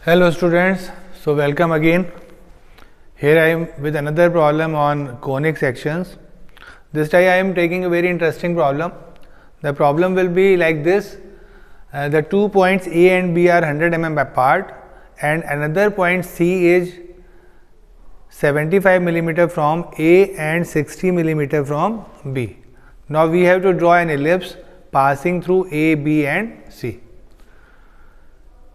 Hello students, so welcome again. Here I am with another problem on conic sections. This time I am taking a very interesting problem. The problem will be like this. The 2 points A and B are 100 mm apart and another point C is 75 mm from A and 60 mm from B. Now we have to draw an ellipse passing through A, B and C.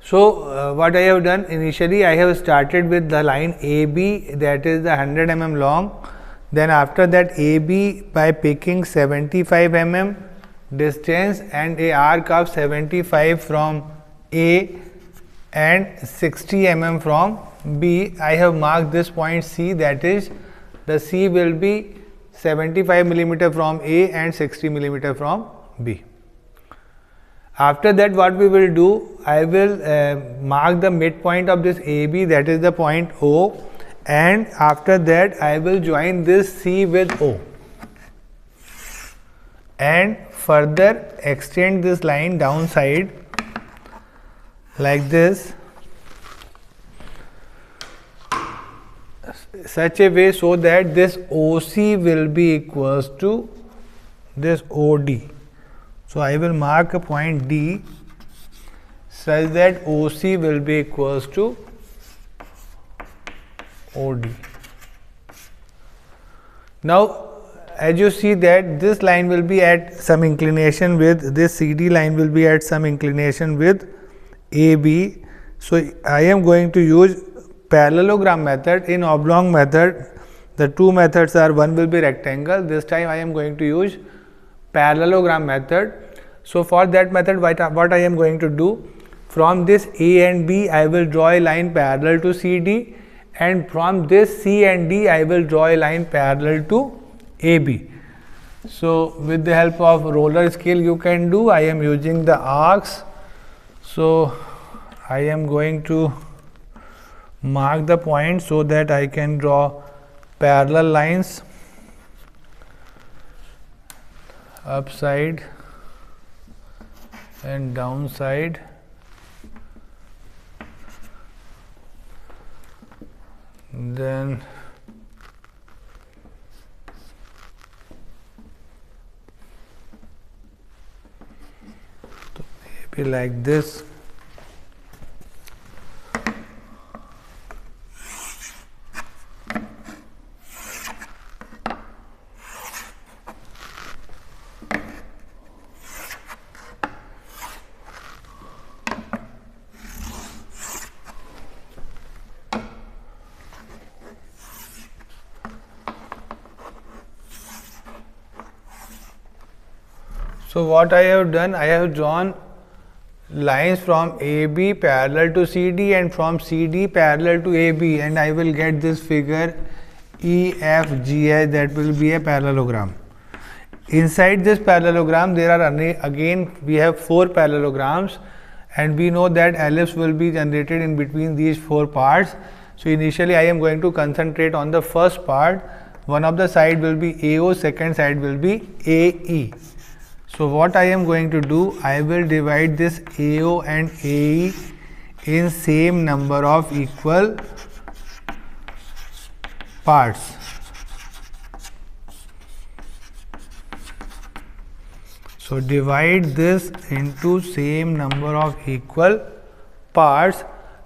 So, what I have done initially, I have started with the line AB, that is the 100 mm long. Then after that AB, by picking 75 mm distance and a arc of 75 from A and 60 mm from B, I have marked this point C, that is the C will be 75 mm from A and 60 mm from B. After that, what we will do, I will mark the midpoint of this AB, that is the point O, and after that I will join this C with O and further extend this line downside like this, such a way so that this OC will be equals to this OD. So, I will mark a point D such that OC will be equals to OD. Now, as you see that this line will be at some inclination with this CD line will be at some inclination with AB. So, I am going to use parallelogram method. In oblong method, the two methods are, one will be rectangle. This time I am going to use parallelogram method. So, for that method, what I am going to do, from this A and B I will draw a line parallel to CD, and from this C and D I will draw a line parallel to AB. So, with the help of roller scale you can do, I am using the arcs. So, I am going to mark the point so that I can draw parallel lines upside and downside. Then maybe like this. So, what I have done, I have drawn lines from AB parallel to CD and from CD parallel to AB, and I will get this figure EFGH, that will be a parallelogram. Inside this parallelogram there are again we have 4 parallelograms, and we know that ellipse will be generated in between these 4 parts. So, initially I am going to concentrate on the first part. One of the side will be AO, second side will be AE. So, what I am going to do, I will divide this AO and AE in same number of equal parts. So, divide this into same number of equal parts.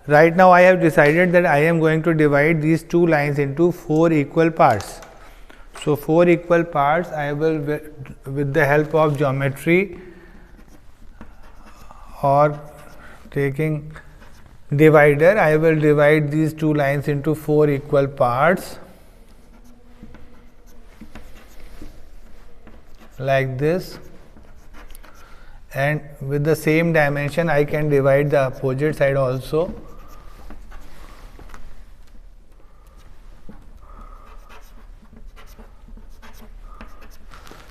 Right now, I have decided that I am going to divide these two lines into 4 equal parts. So, 4 equal parts, I will with the help of geometry or taking divider, I will divide these two lines into 4 equal parts like this, and with the same dimension I can divide the opposite side also.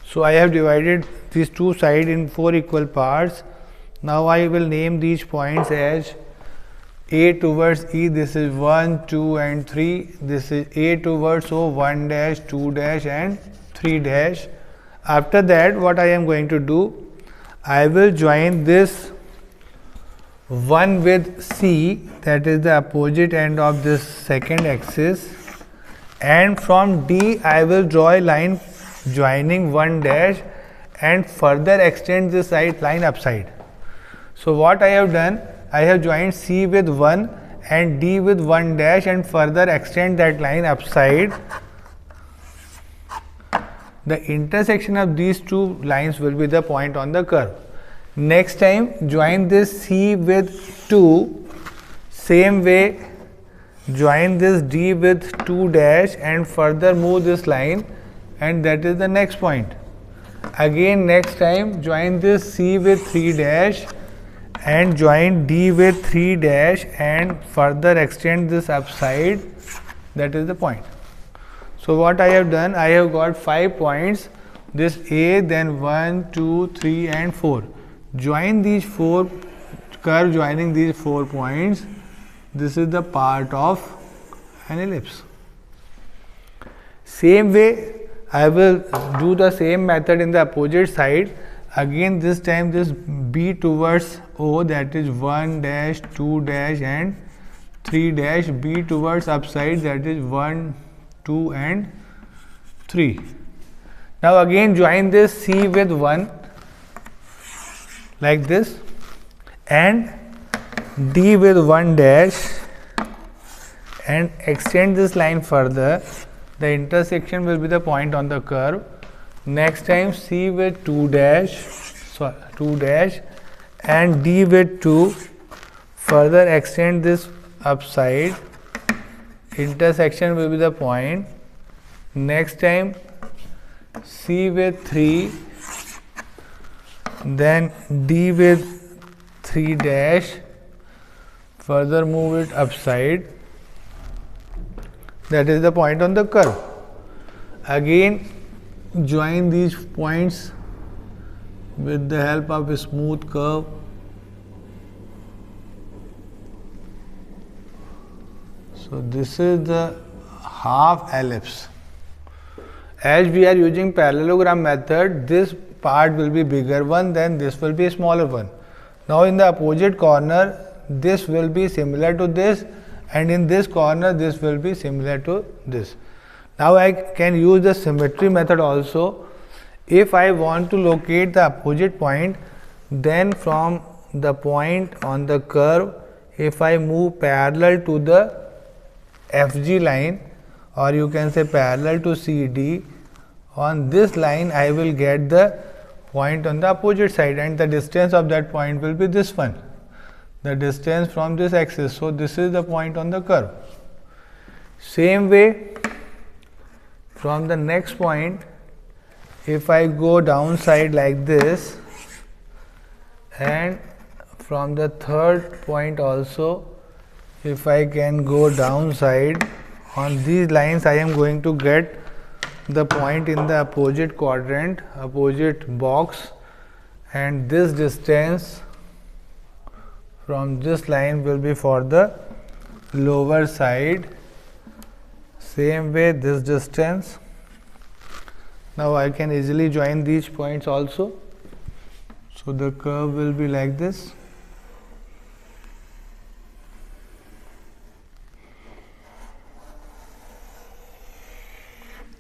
So, I have divided these two sides in 4 equal parts. Now, I will name these points as A towards E, this is 1, 2 and 3, this is A towards O, 1 dash, 2 dash and 3 dash. After that, what I am going to do, I will join this one with C, that is the opposite end of this second axis, and from D I will draw a line joining 1 dash and further extend this line upside. So what I have done, I have joined C with 1 and D with 1 dash and further extend that line upside. The intersection of these two lines will be the point on the curve. Next time, join this C with 2, same way join this D with 2 dash and further move this line, and that is the next point. Again next time, join this C with 3 dash and join D with 3 dash and further extend this upside, that is the point. So what I have done, I have got 5 points, this A, then 1, 2, 3 and 4. Join these 4 curve joining these 4 points, this is the part of an ellipse. Same way I will do the same method in the opposite side. Again this time this B towards O, that is 1 dash, 2 dash and 3 dash, B towards upside, that is 1, 2 and 3. Now again join this C with 1 like this and D with 1 dash and extend this line further. The intersection will be the point on the curve. Next time C with 2 dash and D with 2, further extend this upside, intersection will be the point. Next time C with 3, then D with 3 dash, further move it upside, that is the point on the curve. Again join these points with the help of a smooth curve. So this is the half ellipse. As we are using parallelogram method, this part will be bigger one, then this will be a smaller one. Now in the opposite corner, this will be similar to this, and in this corner this will be similar to this. Now I can use the symmetry method also. If I want to locate the opposite point, then from the point on the curve, if I move parallel to the FG line, or you can say parallel to CD, on this line I will get the point on the opposite side, and the distance of that point will be this one, the distance from this axis. So this is the point on the curve. Same way, from the next point, if I go downside like this, and from the third point also, if I can go downside, on these lines I am going to get the point in the opposite quadrant, opposite box, and this distance from this line will be for the lower side. Same way this distance. Now I can easily join these points also. So the curve will be like this.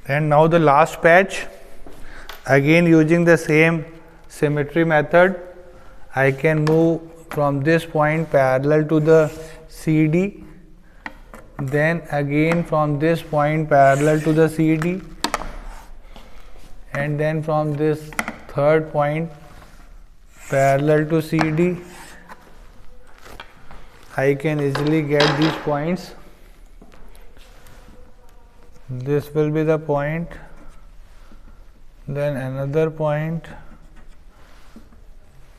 And now the last patch, again using the same symmetry method, I can move from this point parallel to the CD, then again from this point parallel to the CD, and then from this third point parallel to CD. I can easily get these points. This will be the point, then another point,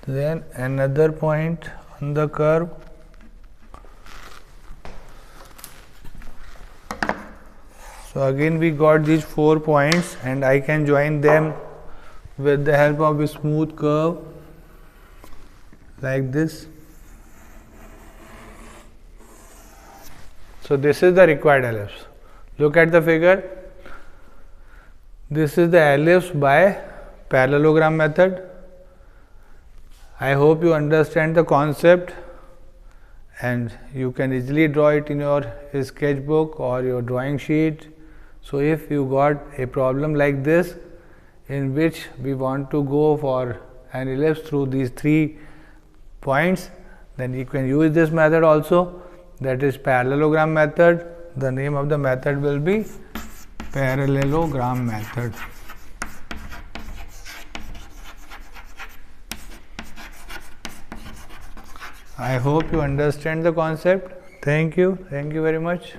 then another point on the curve. So again we got these 4 points, and I can join them with the help of a smooth curve like this. So this is the required ellipse. Look at the figure. This is the ellipse by parallelogram method. I hope you understand the concept. and you can easily draw it in your sketchbook or your drawing sheet. So, if you got a problem like this in which we want to go for an ellipse through these 3 points, then you can use this method also, that is parallelogram method. The name of the method will be parallelogram method. I hope you understand the concept. Thank you very much.